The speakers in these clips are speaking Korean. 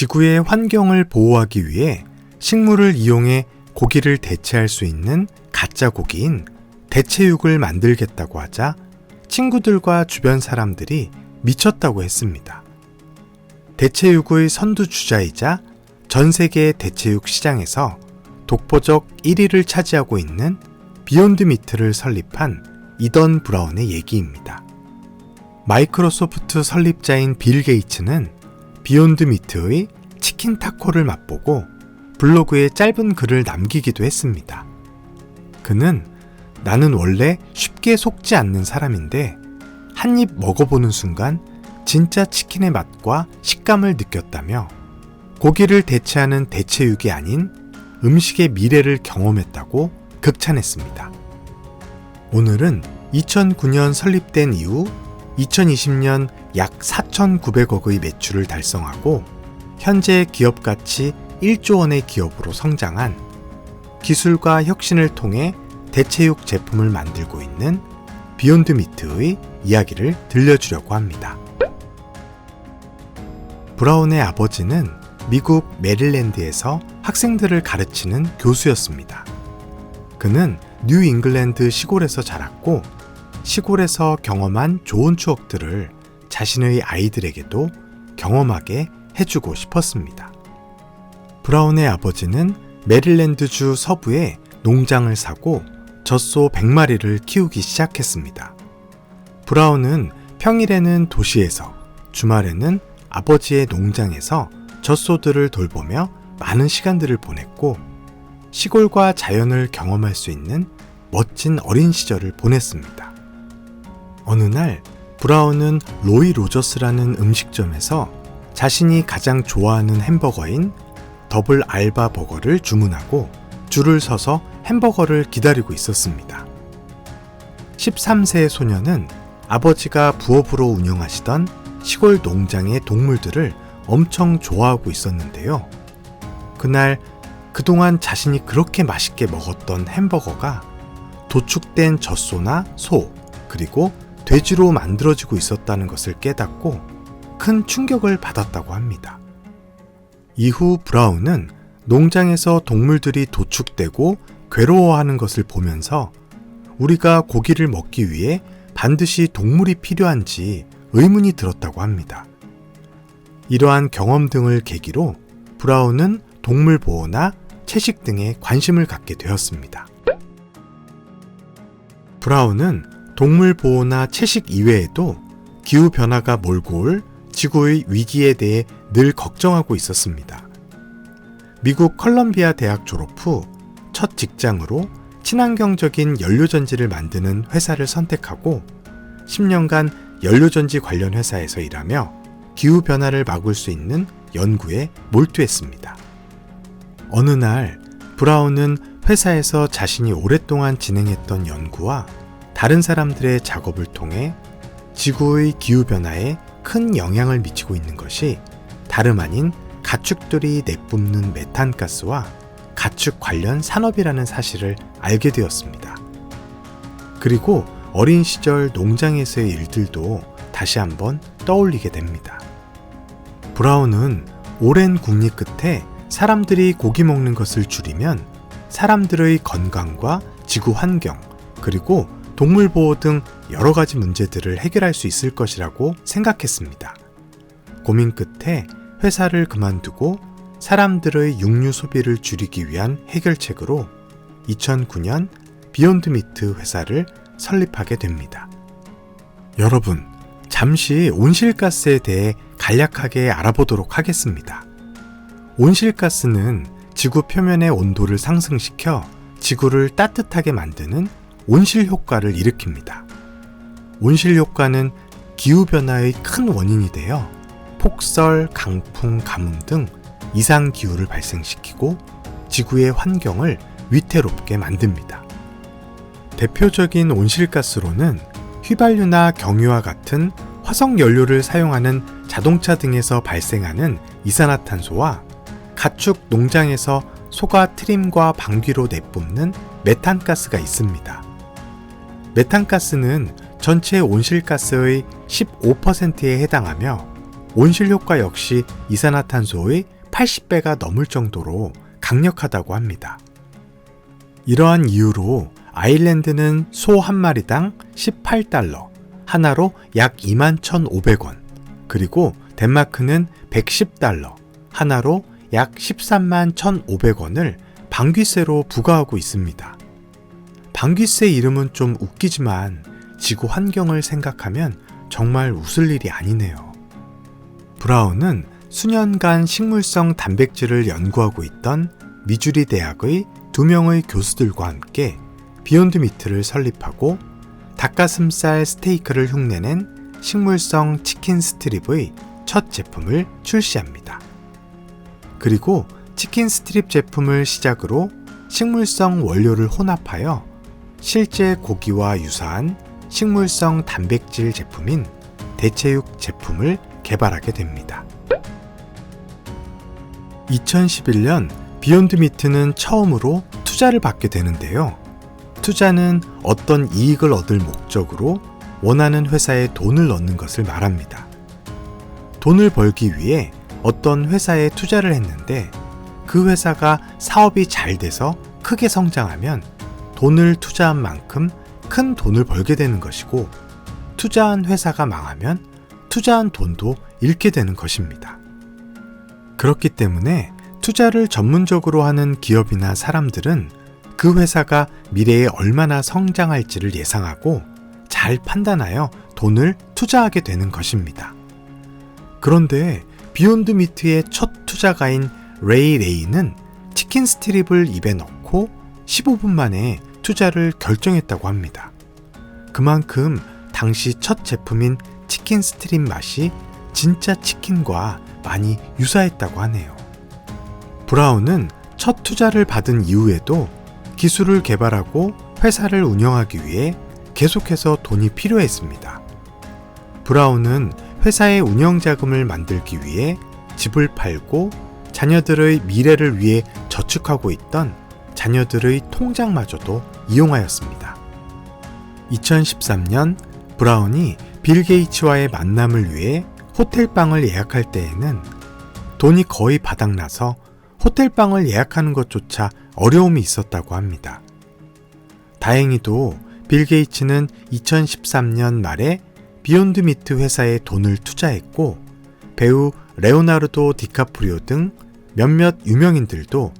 지구의 환경을 보호하기 위해 식물을 이용해 고기를 대체할 수 있는 가짜 고기인 대체육을 만들겠다고 하자 친구들과 주변 사람들이 미쳤다고 했습니다. 대체육의 선두주자이자 전 세계 대체육 시장에서 독보적 1위를 차지하고 있는 비욘드 미트를 설립한 이던 브라운의 얘기입니다. 마이크로소프트 설립자인 빌 게이츠는 비욘드 미트의 치킨 타코를 맛보고 블로그에 짧은 글을 남기기도 했습니다. 그는 나는 원래 쉽게 속지 않는 사람인데 한 입 먹어보는 순간 진짜 치킨의 맛과 식감을 느꼈다며 고기를 대체하는 대체육이 아닌 음식의 미래를 경험했다고 극찬했습니다. 오늘은 2009년 설립된 이후 2020년 약 4,900억의 매출을 달성하고 현재 기업 가치 1조 원의 기업으로 성장한 기술과 혁신을 통해 대체육 제품을 만들고 있는 비욘드 미트의 이야기를 들려주려고 합니다. 브라운의 아버지는 미국 메릴랜드에서 학생들을 가르치는 교수였습니다. 그는 뉴 잉글랜드 시골에서 자랐고 시골에서 경험한 좋은 추억들을 자신의 아이들에게도 경험하게 해주고 싶었습니다. 브라운의 아버지는 메릴랜드주 서부에 농장을 사고 젖소 100마리를 키우기 시작했습니다. 브라운은 평일에는 도시에서, 주말에는 아버지의 농장에서 젖소들을 돌보며 많은 시간들을 보냈고 시골과 자연을 경험할 수 있는 멋진 어린 시절을 보냈습니다. 어느 날 브라운은 로이 로저스라는 음식점에서 자신이 가장 좋아하는 햄버거인 더블 알바 버거를 주문하고 줄을 서서 햄버거를 기다리고 있었습니다. 13세의 소녀는 아버지가 부업으로 운영하시던 시골 농장의 동물들을 엄청 좋아하고 있었는데요. 그날 그동안 자신이 그렇게 맛있게 먹었던 햄버거가 도축된 젖소나 소, 그리고 돼지로 만들어지고 있었다는 것을 깨닫고 큰 충격을 받았다고 합니다. 이후 브라운은 농장에서 동물들이 도축되고 괴로워하는 것을 보면서 우리가 고기를 먹기 위해 반드시 동물이 필요한지 의문이 들었다고 합니다. 이러한 경험 등을 계기로 브라운은 동물 보호나 채식 등에 관심을 갖게 되었습니다. 브라운은 동물 보호나 채식 이외에도 기후변화가 몰고 올 지구의 위기에 대해 늘 걱정하고 있었습니다. 미국 컬럼비아 대학 졸업 후 첫 직장으로 친환경적인 연료전지를 만드는 회사를 선택하고 10년간 연료전지 관련 회사에서 일하며 기후변화를 막을 수 있는 연구에 몰두했습니다. 어느 날 브라운은 회사에서 자신이 오랫동안 진행했던 연구와 다른 사람들의 작업을 통해 지구의 기후변화에 큰 영향을 미치고 있는 것이 다름 아닌 가축들이 내뿜는 메탄가스와 가축 관련 산업이라는 사실을 알게 되었습니다. 그리고 어린 시절 농장에서의 일들도 다시 한번 떠올리게 됩니다. 브라운은 오랜 궁리 끝에 사람들이 고기 먹는 것을 줄이면 사람들의 건강과 지구 환경, 그리고 동물 보호 등 여러 가지 문제들을 해결할 수 있을 것이라고 생각했습니다. 고민 끝에 회사를 그만두고 사람들의 육류 소비를 줄이기 위한 해결책으로 2009년 비욘드 미트 회사를 설립하게 됩니다. 여러분, 잠시 온실가스에 대해 간략하게 알아보도록 하겠습니다. 온실가스는 지구 표면의 온도를 상승시켜 지구를 따뜻하게 만드는 온실 효과를 일으킵니다. 온실 효과는 기후변화의 큰 원인이 되어 폭설, 강풍, 가뭄 등 이상기후를 발생시키고 지구의 환경을 위태롭게 만듭니다. 대표적인 온실가스로는 휘발유나 경유와 같은 화석연료를 사용하는 자동차 등에서 발생하는 이산화탄소와 가축 농장에서 소가 트림과 방귀로 내뿜는 메탄가스가 있습니다. 메탄가스는 전체 온실가스의 15%에 해당하며 온실 효과 역시 이산화탄소의 80배가 넘을 정도로 강력하다고 합니다. 이러한 이유로 아일랜드는 소 한 마리당 18달러, 하나로 약 21,500원, 그리고 덴마크는 110달러, 하나로 약 13만 1,500원을 방귀세로 부과하고 있습니다. 방귀세 이름은 좀 웃기지만 지구 환경을 생각하면 정말 웃을 일이 아니네요. 브라운은 수년간 식물성 단백질을 연구하고 있던 미주리 대학의 2명의 교수들과 함께 비욘드 미트를 설립하고 닭가슴살 스테이크를 흉내낸 식물성 치킨 스트립의 첫 제품을 출시합니다. 그리고 치킨 스트립 제품을 시작으로 식물성 원료를 혼합하여 실제 고기와 유사한 식물성 단백질 제품인 대체육 제품을 개발하게 됩니다. 2011년 비욘드 미트는 처음으로 투자를 받게 되는데요. 투자는 어떤 이익을 얻을 목적으로 원하는 회사에 돈을 넣는 것을 말합니다. 돈을 벌기 위해 어떤 회사에 투자를 했는데 그 회사가 사업이 잘 돼서 크게 성장하면 돈을 투자한 만큼 큰 돈을 벌게 되는 것이고, 투자한 회사가 망하면 투자한 돈도 잃게 되는 것입니다. 그렇기 때문에 투자를 전문적으로 하는 기업이나 사람들은 그 회사가 미래에 얼마나 성장할지를 예상하고 잘 판단하여 돈을 투자하게 되는 것입니다. 그런데 비욘드 미트의 첫 투자가인 레이는 치킨 스트립을 입에 넣고 15분 만에 투자를 결정했다고 합니다. 그만큼 당시 첫 제품인 치킨 스트립 맛이 진짜 치킨과 많이 유사했다고 하네요. 브라운은 첫 투자를 받은 이후에도 기술을 개발하고 회사를 운영하기 위해 계속해서 돈이 필요했습니다. 브라운은 회사의 운영 자금을 만들기 위해 집을 팔고 자녀들의 미래를 위해 저축하고 있던 자녀들의 통장마저도 이용하였습니다. 2013년 브라운이 빌 게이츠와의 만남을 위해 호텔방을 예약할 때에는 돈이 거의 바닥나서 호텔방을 예약하는 것조차 어려움이 있었다고 합니다. 다행히도 빌 게이츠는 2013년 말에 비욘드 미트 회사에 돈을 투자했고, 배우 레오나르도 디카프리오 등 몇몇 유명인들도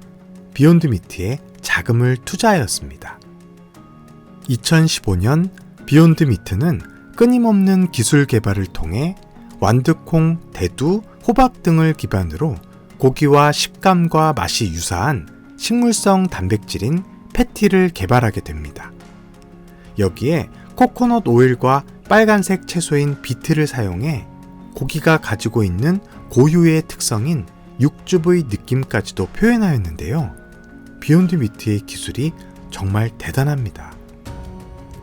비욘드 미트에 자금을 투자하였습니다. 2015년 비욘드 미트는 끊임없는 기술 개발을 통해 완두콩, 대두, 호박 등을 기반으로 고기와 식감과 맛이 유사한 식물성 단백질인 패티를 개발하게 됩니다. 여기에 코코넛 오일과 빨간색 채소인 비트를 사용해 고기가 가지고 있는 고유의 특성인 육즙의 느낌까지도 표현하였는데요. 비욘드 미트의 기술이 정말 대단합니다.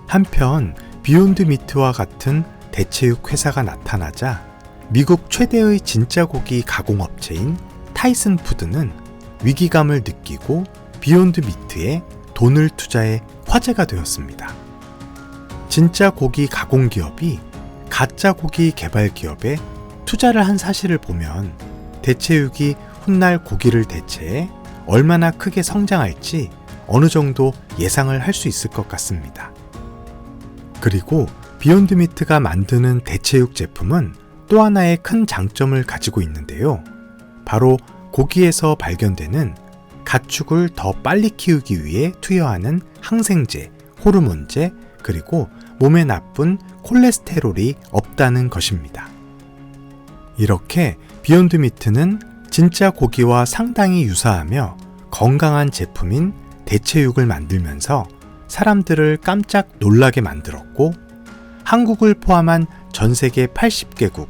한편 비욘드 미트와 같은 대체육 회사가 나타나자 미국 최대의 진짜 고기 가공업체인 타이슨 푸드는 위기감을 느끼고 비욘드 미트에 돈을 투자해 화제가 되었습니다. 진짜 고기 가공 기업이 가짜 고기 개발 기업에 투자를 한 사실을 보면 대체육이 훗날 고기를 대체해 얼마나 크게 성장할지 어느 정도 예상을 할 수 있을 것 같습니다. 그리고 비욘드 미트가 만드는 대체육 제품은 또 하나의 큰 장점을 가지고 있는데요. 바로 고기에서 발견되는 가축을 더 빨리 키우기 위해 투여하는 항생제, 호르몬제, 그리고 몸에 나쁜 콜레스테롤이 없다는 것입니다. 이렇게 비욘드 미트는 진짜 고기와 상당히 유사하며 건강한 제품인 대체육을 만들면서 사람들을 깜짝 놀라게 만들었고, 한국을 포함한 전 세계 80개국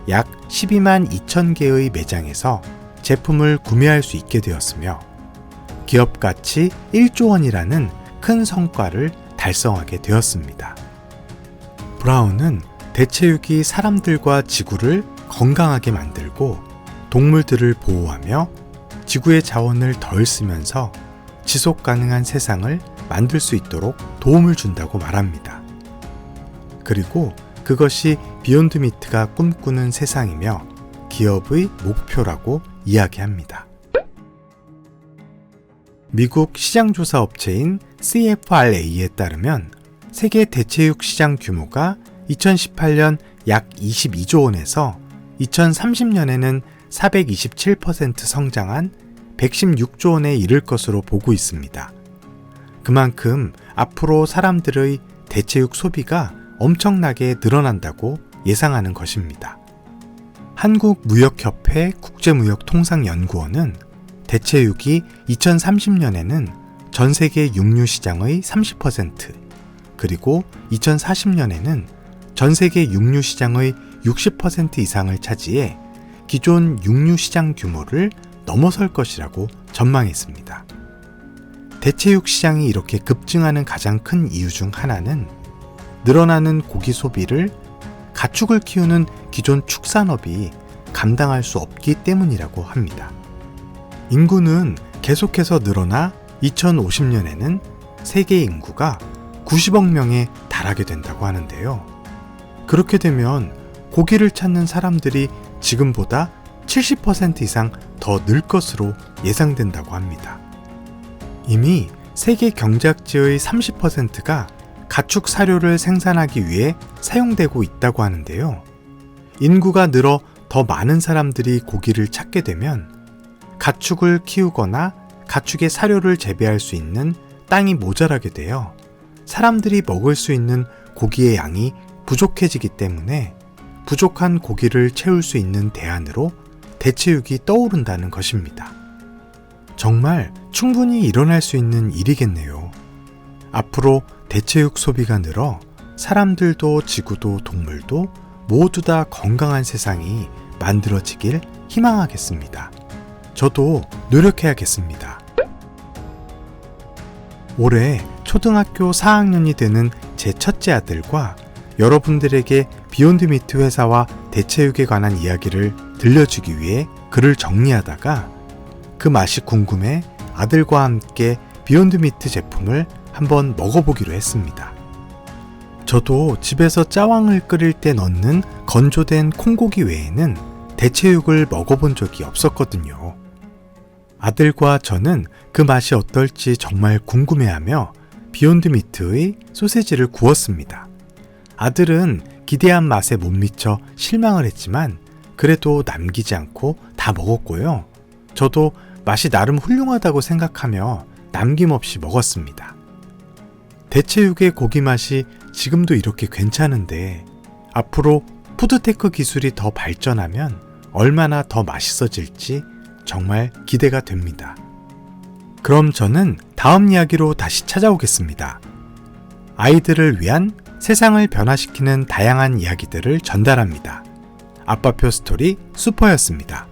약 12만 2천 개의 매장에서 제품을 구매할 수 있게 되었으며 기업 가치 1조 원이라는 큰 성과를 달성하게 되었습니다. 브라운은 대체육이 사람들과 지구를 건강하게 만들고 동물들을 보호하며 지구의 자원을 덜 쓰면서 지속 가능한 세상을 만들 수 있도록 도움을 준다고 말합니다. 그리고 그것이 비욘드 미트가 꿈꾸는 세상이며 기업의 목표라고 이야기합니다. 미국 시장조사 업체인 CFRA에 따르면 세계 대체육 시장 규모가 2018년 약 22조 원에서 2030년에는 427% 성장한 116조 원에 이를 것으로 보고 있습니다. 그만큼 앞으로 사람들의 대체육 소비가 엄청나게 늘어난다고 예상하는 것입니다. 한국무역협회 국제무역통상연구원은 대체육이 2030년에는 전 세계 육류 시장의 30%, 그리고 2040년에는 전 세계 육류 시장의 60% 이상을 차지해 기존 육류 시장 규모를 넘어설 것이라고 전망했습니다. 대체육 시장이 이렇게 급증하는 가장 큰 이유 중 하나는 늘어나는 고기 소비를 가축을 키우는 기존 축산업이 감당할 수 없기 때문이라고 합니다. 인구는 계속해서 늘어나 2050년에는 세계 인구가 90억 명에 달하게 된다고 하는데요. 그렇게 되면 고기를 찾는 사람들이 지금보다 70% 이상 더 늘 것으로 예상된다고 합니다. 이미 세계 경작지의 30%가 가축 사료를 생산하기 위해 사용되고 있다고 하는데요. 인구가 늘어 더 많은 사람들이 고기를 찾게 되면 가축을 키우거나 가축의 사료를 재배할 수 있는 땅이 모자라게 되어 사람들이 먹을 수 있는 고기의 양이 부족해지기 때문에 부족한 고기를 채울 수 있는 대안으로 대체육이 떠오른다는 것입니다. 정말 충분히 일어날 수 있는 일이겠네요. 앞으로 대체육 소비가 늘어 사람들도 지구도 동물도 모두 다 건강한 세상이 만들어지길 희망하겠습니다. 저도 노력해야겠습니다. 올해 초등학교 4학년이 되는 제 첫째 아들과 여러분들에게 비욘드 미트 회사와 대체육에 관한 이야기를 들려주기 위해 글을 정리하다가 그 맛이 궁금해 아들과 함께 비욘드 미트 제품을 한번 먹어보기로 했습니다. 저도 집에서 짜왕을 끓일 때 넣는 건조된 콩고기 외에는 대체육을 먹어본 적이 없었거든요. 아들과 저는 그 맛이 어떨지 정말 궁금해하며 비욘드 미트의 소세지를 구웠습니다. 아들은 기대한 맛에 못 미쳐 실망을 했지만 그래도 남기지 않고 다 먹었고요. 저도 맛이 나름 훌륭하다고 생각하며 남김없이 먹었습니다. 대체육의 고기 맛이 지금도 이렇게 괜찮은데 앞으로 푸드테크 기술이 더 발전하면 얼마나 더 맛있어질지 정말 기대가 됩니다. 그럼 저는 다음 이야기로 다시 찾아오겠습니다. 아이들을 위한 세상을 변화시키는 다양한 이야기들을 전달합니다. 아빠표 스토리 슈퍼였습니다.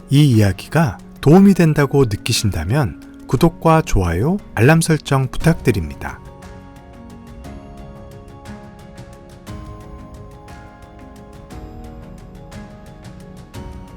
이 이야기가 도움이 된다고 느끼신다면 구독과 좋아요, 알람 설정 부탁드립니다.